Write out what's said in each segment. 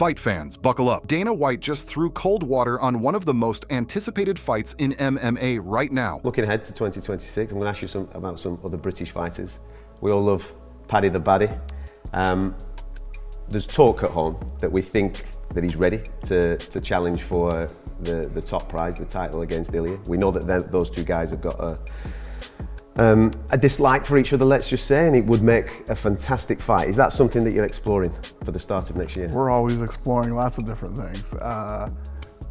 Fight fans, buckle up. Dana White just threw cold water on one of the most anticipated fights in MMA right now. Looking ahead to 2026, I'm going to ask you about some other British fighters. We all love Paddy the Baddy. There's talk at home that we think that he's ready to challenge for the top prize, the title against Ilya. We know that those two guys have got a dislike for each other, let's just say, and it would make a fantastic fight. Is that something that you're exploring for the start of next year? We're always exploring lots of different things.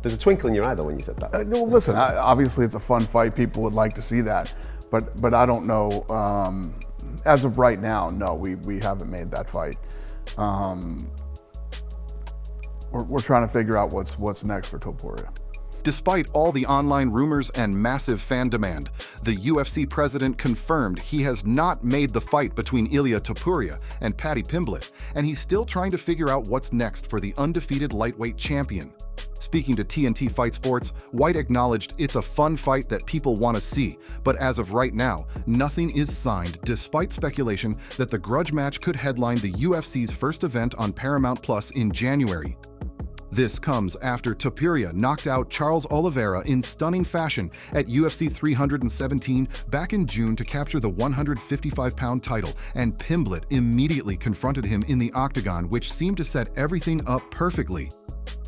There's a twinkle in your eye though when you said that. No, listen, obviously it's a fun fight. People would like to see that, but I don't know. As of right now, no, we haven't made that fight. We're trying to figure out what's next for Topuria. Despite all the online rumors and massive fan demand, the UFC president confirmed he has not made the fight between Ilia Topuria and Paddy Pimblett, and he's still trying to figure out what's next for the undefeated lightweight champion. Speaking to TNT Fight Sports, White acknowledged it's a fun fight that people want to see, but as of right now, nothing is signed despite speculation that the grudge match could headline the UFC's first event on Paramount Plus in January. This comes after Topuria knocked out Charles Oliveira in stunning fashion at UFC 317 back in June to capture the 155-pound title, and Pimblett immediately confronted him in the octagon, which seemed to set everything up perfectly.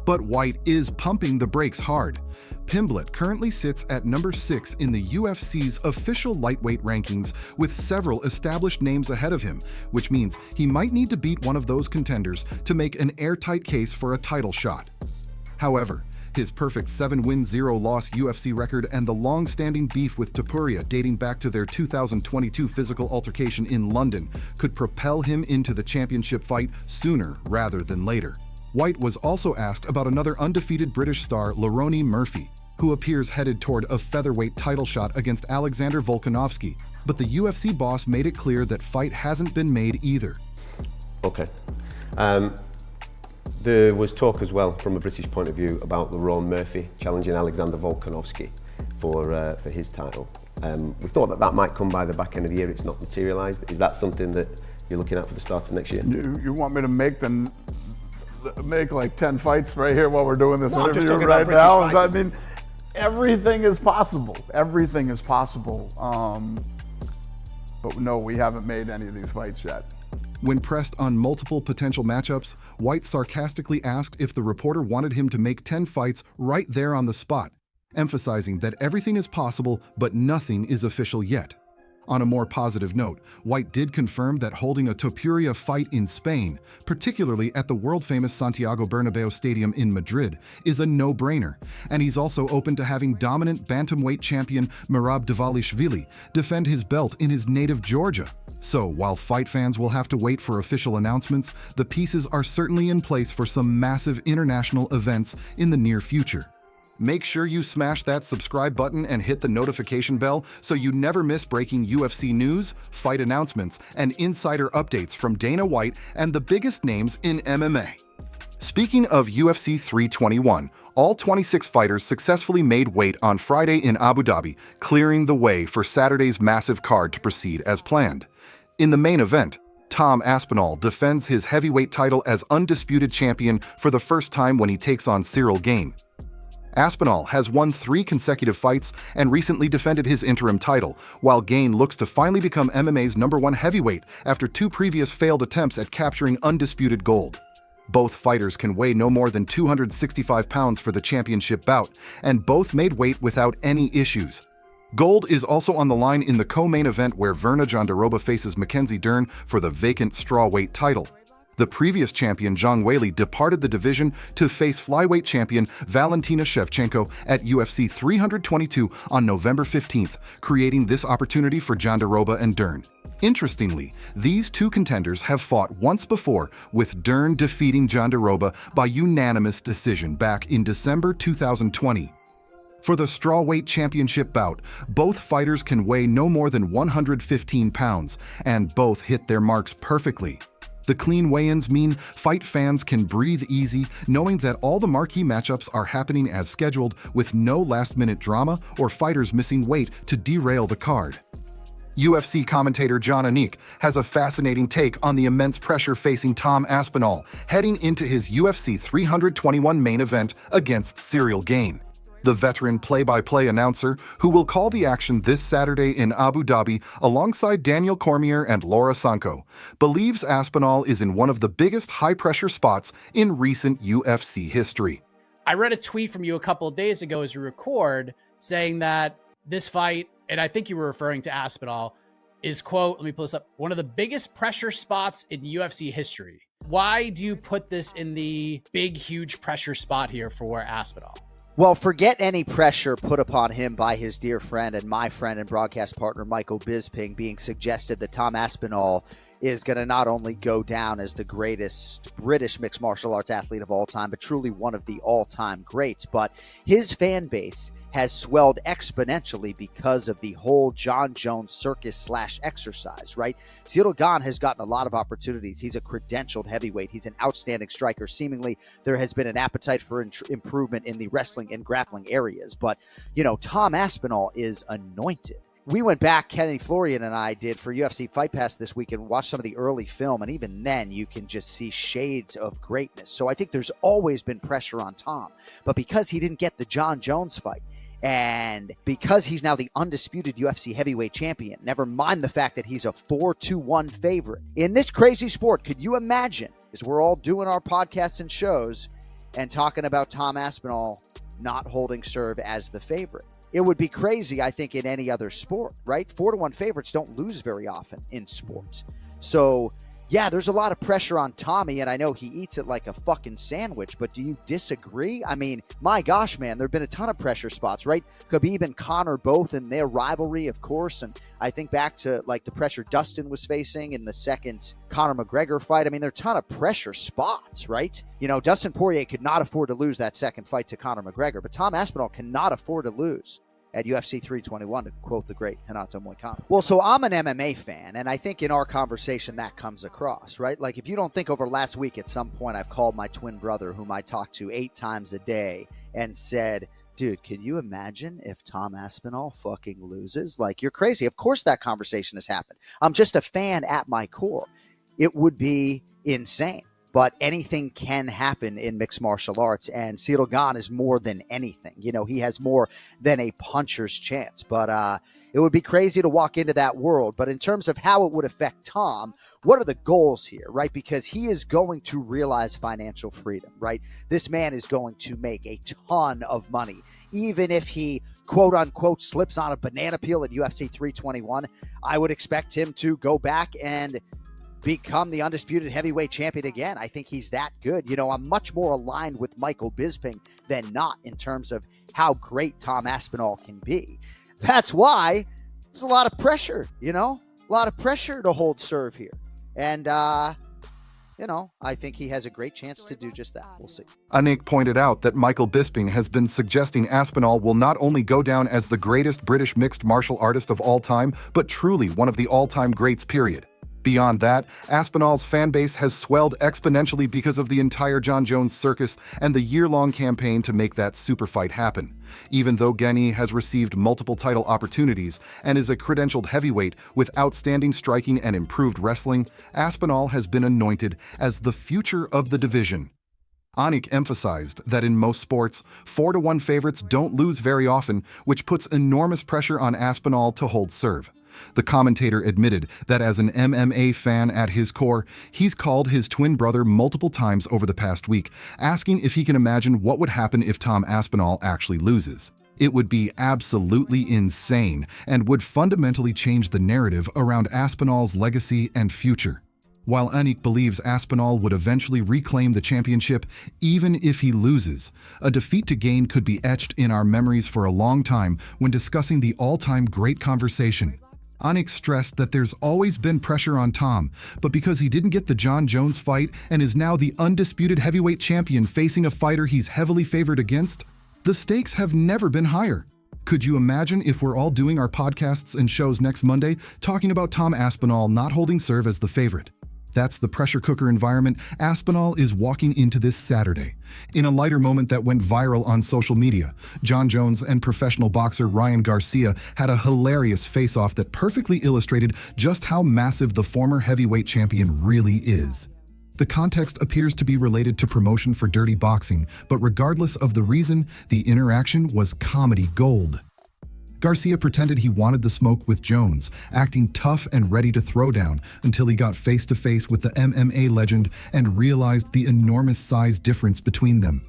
But White is pumping the brakes hard. Pimblett currently sits at number 6 in the UFC's official lightweight rankings, with several established names ahead of him, which means he might need to beat one of those contenders to make an airtight case for a title shot. However, his perfect 7-win, 0-loss UFC record and the long-standing beef with Topuria dating back to their 2022 physical altercation in London could propel him into the championship fight sooner rather than later. White was also asked about another undefeated British star, Lerone Murphy, who appears headed toward a featherweight title shot against Alexander Volkanovski, but the UFC boss made it clear that fight hasn't been made either. Okay. There was talk as well, from a British point of view, about Lerone Murphy challenging Alexander Volkanovski for his title. We thought that might come by the back end of the year. It's not materialised. Is that something that you're looking at for the start of next year? You want me to make like 10 fights right here while we're doing this interview right now? I mean, everything is possible. Everything is possible. But no, we haven't made any of these fights yet. When pressed on multiple potential matchups, White sarcastically asked if the reporter wanted him to make 10 fights right there on the spot, emphasizing that everything is possible, but nothing is official yet. On a more positive note, White did confirm that holding a Topuria fight in Spain, particularly at the world-famous Santiago Bernabeu Stadium in Madrid, is a no-brainer, and he's also open to having dominant bantamweight champion Merab Dvalishvili defend his belt in his native Georgia. So, while fight fans will have to wait for official announcements, the pieces are certainly in place for some massive international events in the near future. Make sure you smash that subscribe button and hit the notification bell so you never miss breaking UFC news, fight announcements, and insider updates from Dana White and the biggest names in MMA. Speaking of UFC 321, all 26 fighters successfully made weight on Friday in Abu Dhabi, clearing the way for Saturday's massive card to proceed as planned. In the main event, Tom Aspinall defends his heavyweight title as undisputed champion for the first time when he takes on Cyril Gane. Aspinall has won 3 consecutive fights and recently defended his interim title, while Gane looks to finally become MMA's #1 heavyweight after 2 previous failed attempts at capturing undisputed gold. Both fighters can weigh no more than 265 pounds for the championship bout, and both made weight without any issues. Gold is also on the line in the co-main event where Virna Jandiroba faces Mackenzie Dern for the vacant strawweight title. The previous champion, Zhang Weili, departed the division to face flyweight champion Valentina Shevchenko at UFC 322 on November 15th, creating this opportunity for Jandiroba and Dern. Interestingly, these 2 contenders have fought once before, with Dern defeating Jandiroba by unanimous decision back in December 2020. For the strawweight championship bout, both fighters can weigh no more than 115 pounds, and both hit their marks perfectly. The clean weigh-ins mean fight fans can breathe easy, knowing that all the marquee matchups are happening as scheduled with no last-minute drama or fighters missing weight to derail the card. UFC commentator John Anik has a fascinating take on the immense pressure facing Tom Aspinall heading into his UFC 321 main event against Cyril Gane. The veteran play-by-play announcer, who will call the action this Saturday in Abu Dhabi alongside Daniel Cormier and Laura Sanko, believes Aspinall is in one of the biggest high-pressure spots in recent UFC history. I read a tweet from you a couple of days ago as we record saying that this fight, and I think you were referring to Aspinall, is, quote, let me pull this up, one of the biggest pressure spots in UFC history. Why do you put this in the big, huge pressure spot here for Aspinall? Well, forget any pressure put upon him by his dear friend and my friend and broadcast partner, Michael Bisping, being suggested that Tom Aspinall is going to not only go down as the greatest British mixed martial arts athlete of all time, but truly one of the all-time greats. But his fan base has swelled exponentially because of the whole John Jones circus/exercise, right? Cyril Gane has gotten a lot of opportunities. He's a credentialed heavyweight. He's an outstanding striker. Seemingly, there has been an appetite for improvement in the wrestling and grappling areas. But, you know, Tom Aspinall is anointed. We went back, Kenny Florian and I did, for UFC Fight Pass this week and watched some of the early film, and even then you can just see shades of greatness. So I think there's always been pressure on Tom. But because he didn't get the John Jones fight, and because he's now the undisputed UFC heavyweight champion, never mind the fact that he's a 4-1 favorite, in this crazy sport, could you imagine, as we're all doing our podcasts and shows and talking about Tom Aspinall not holding serve as the favorite? It would be crazy, I think, in any other sport, right? 4-1 favorites don't lose very often in sports. So, yeah, there's a lot of pressure on Tommy, and I know he eats it like a fucking sandwich, but do you disagree? I mean, my gosh, man, there have been a ton of pressure spots, right? Khabib and Conor both in their rivalry, of course, and I think back to, like, the pressure Dustin was facing in the second Conor McGregor fight. I mean, there are a ton of pressure spots, right? You know, Dustin Poirier could not afford to lose that second fight to Conor McGregor, but Tom Aspinall cannot afford to lose at UFC 321, to quote the great Renato Moicano. Well, so I'm an MMA fan, and I think in our conversation that comes across, right? Like, if you don't think over last week at some point I've called my twin brother, whom I talk to 8 times a day, and said, dude, can you imagine if Tom Aspinall fucking loses? Like, you're crazy. Of course that conversation has happened. I'm just a fan at my core. It would be insane. But anything can happen in mixed martial arts, and Cyril Gane is more than anything. You know, he has more than a puncher's chance. But it would be crazy to walk into that world. But in terms of how it would affect Tom, what are the goals here, right? Because he is going to realize financial freedom, right? This man is going to make a ton of money. Even if he, quote unquote, slips on a banana peel at UFC 321, I would expect him to go back and become the undisputed heavyweight champion again. I think he's that good. You know, I'm much more aligned with Michael Bisping than not in terms of how great Tom Aspinall can be. That's why there's a lot of pressure, you know, a lot of pressure to hold serve here. And, you know, I think he has a great chance to do just that. We'll see. Anik pointed out that Michael Bisping has been suggesting Aspinall will not only go down as the greatest British mixed martial artist of all time, but truly one of the all-time greats, period. Beyond that, Aspinall's fan base has swelled exponentially because of the entire John Jones circus and the year-long campaign to make that super fight happen. Even though Gane has received multiple title opportunities and is a credentialed heavyweight with outstanding striking and improved wrestling, Aspinall has been anointed as the future of the division. Anik emphasized that in most sports, 4-1 favorites don't lose very often, which puts enormous pressure on Aspinall to hold serve. The commentator admitted that as an MMA fan at his core, he's called his twin brother multiple times over the past week, asking if he can imagine what would happen if Tom Aspinall actually loses. It would be absolutely insane and would fundamentally change the narrative around Aspinall's legacy and future. While Anik believes Aspinall would eventually reclaim the championship even if he loses, a defeat to Gane could be etched in our memories for a long time when discussing the all-time great conversation. Anik stressed that there's always been pressure on Tom, but because he didn't get the John Jones fight and is now the undisputed heavyweight champion facing a fighter he's heavily favored against, the stakes have never been higher. Could you imagine if we're all doing our podcasts and shows next Monday talking about Tom Aspinall not holding serve as the favorite? That's the pressure cooker environment Aspinall is walking into this Saturday. In a lighter moment that went viral on social media, Jon Jones and professional boxer Ryan Garcia had a hilarious face-off that perfectly illustrated just how massive the former heavyweight champion really is. The context appears to be related to promotion for dirty boxing, but regardless of the reason, the interaction was comedy gold. Garcia pretended he wanted the smoke with Jones, acting tough and ready to throw down until he got face-to-face with the MMA legend and realized the enormous size difference between them.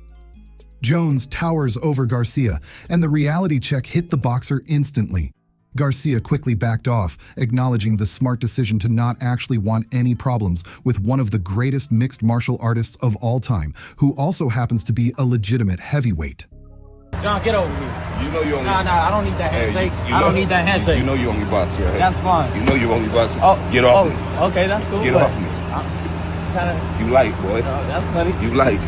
Jones towers over Garcia, and the reality check hit the boxer instantly. Garcia quickly backed off, acknowledging the smart decision to not actually want any problems with one of the greatest mixed martial artists of all time, who also happens to be a legitimate heavyweight. John, get over me. You know you only. Nah, I don't need that handshake. I don't need that handshake. You know you only box, right? That's fine. You know you only box. Oh, get off me. Okay, that's cool. Get off me. Kinda, you like, boy. that's funny. You like.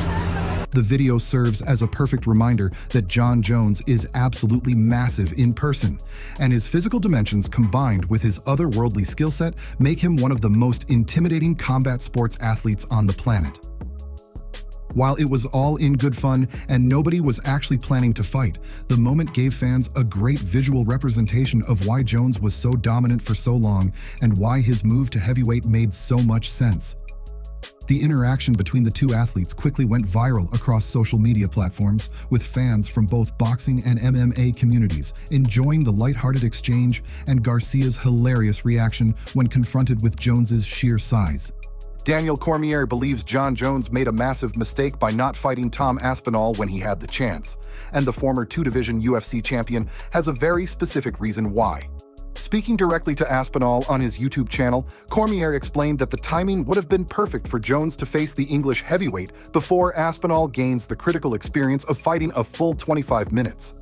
The video serves as a perfect reminder that Jon Jones is absolutely massive in person, and his physical dimensions combined with his otherworldly skill set make him one of the most intimidating combat sports athletes on the planet. While it was all in good fun and nobody was actually planning to fight, the moment gave fans a great visual representation of why Jones was so dominant for so long and why his move to heavyweight made so much sense. The interaction between the two athletes quickly went viral across social media platforms, with fans from both boxing and MMA communities enjoying the lighthearted exchange and Garcia's hilarious reaction when confronted with Jones's sheer size. Daniel Cormier believes Jon Jones made a massive mistake by not fighting Tom Aspinall when he had the chance, and the former two-division UFC champion has a very specific reason why. Speaking directly to Aspinall on his YouTube channel, Cormier explained that the timing would have been perfect for Jones to face the English heavyweight before Aspinall gains the critical experience of fighting a full 25 minutes.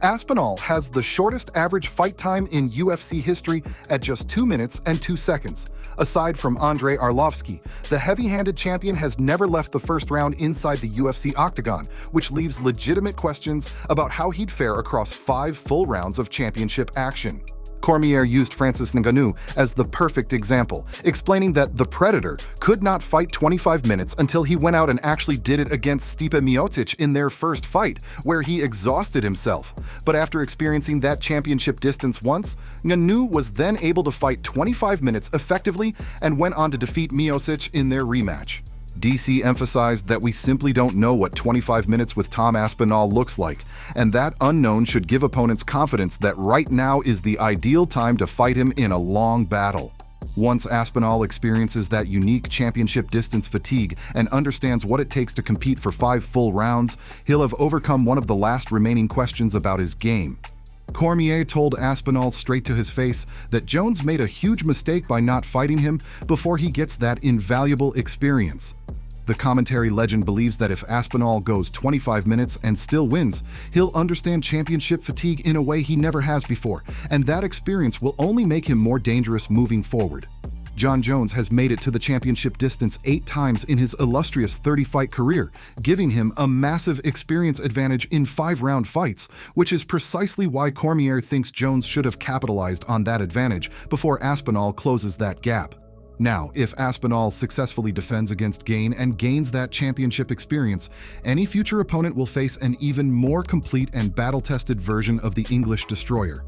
Aspinall has the shortest average fight time in UFC history at just 2 minutes and 2 seconds. Aside from Andrei Arlovski, the heavy-handed champion has never left the first round inside the UFC octagon, which leaves legitimate questions about how he'd fare across 5 full rounds of championship action. Cormier used Francis Ngannou as the perfect example, explaining that the Predator could not fight 25 minutes until he went out and actually did it against Stipe Miocic in their first fight, where he exhausted himself. But after experiencing that championship distance once, Ngannou was then able to fight 25 minutes effectively and went on to defeat Miocic in their rematch. DC emphasized that we simply don't know what 25 minutes with Tom Aspinall looks like, and that unknown should give opponents confidence that right now is the ideal time to fight him in a long battle. Once Aspinall experiences that unique championship distance fatigue and understands what it takes to compete for 5 full rounds, he'll have overcome one of the last remaining questions about his game. Cormier told Aspinall straight to his face that Jones made a huge mistake by not fighting him before he gets that invaluable experience. The commentary legend believes that if Aspinall goes 25 minutes and still wins, he'll understand championship fatigue in a way he never has before, and that experience will only make him more dangerous moving forward. Jon Jones has made it to the championship distance 8 times in his illustrious 30-fight career, giving him a massive experience advantage in 5-round fights, which is precisely why Cormier thinks Jones should have capitalized on that advantage before Aspinall closes that gap. Now, if Aspinall successfully defends against Gane and gains that championship experience, any future opponent will face an even more complete and battle-tested version of the English destroyer.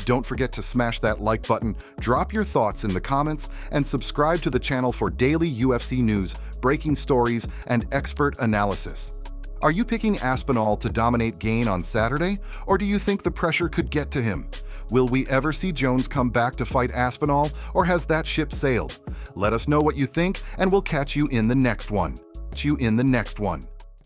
Don't forget to smash that like button, drop your thoughts in the comments, and subscribe to the channel for daily UFC news, breaking stories, and expert analysis. Are you picking Aspinall to dominate Gane on Saturday, or do you think the pressure could get to him? Will we ever see Jones come back to fight Aspinall, or has that ship sailed? Let us know what you think, and we'll catch you in the next one.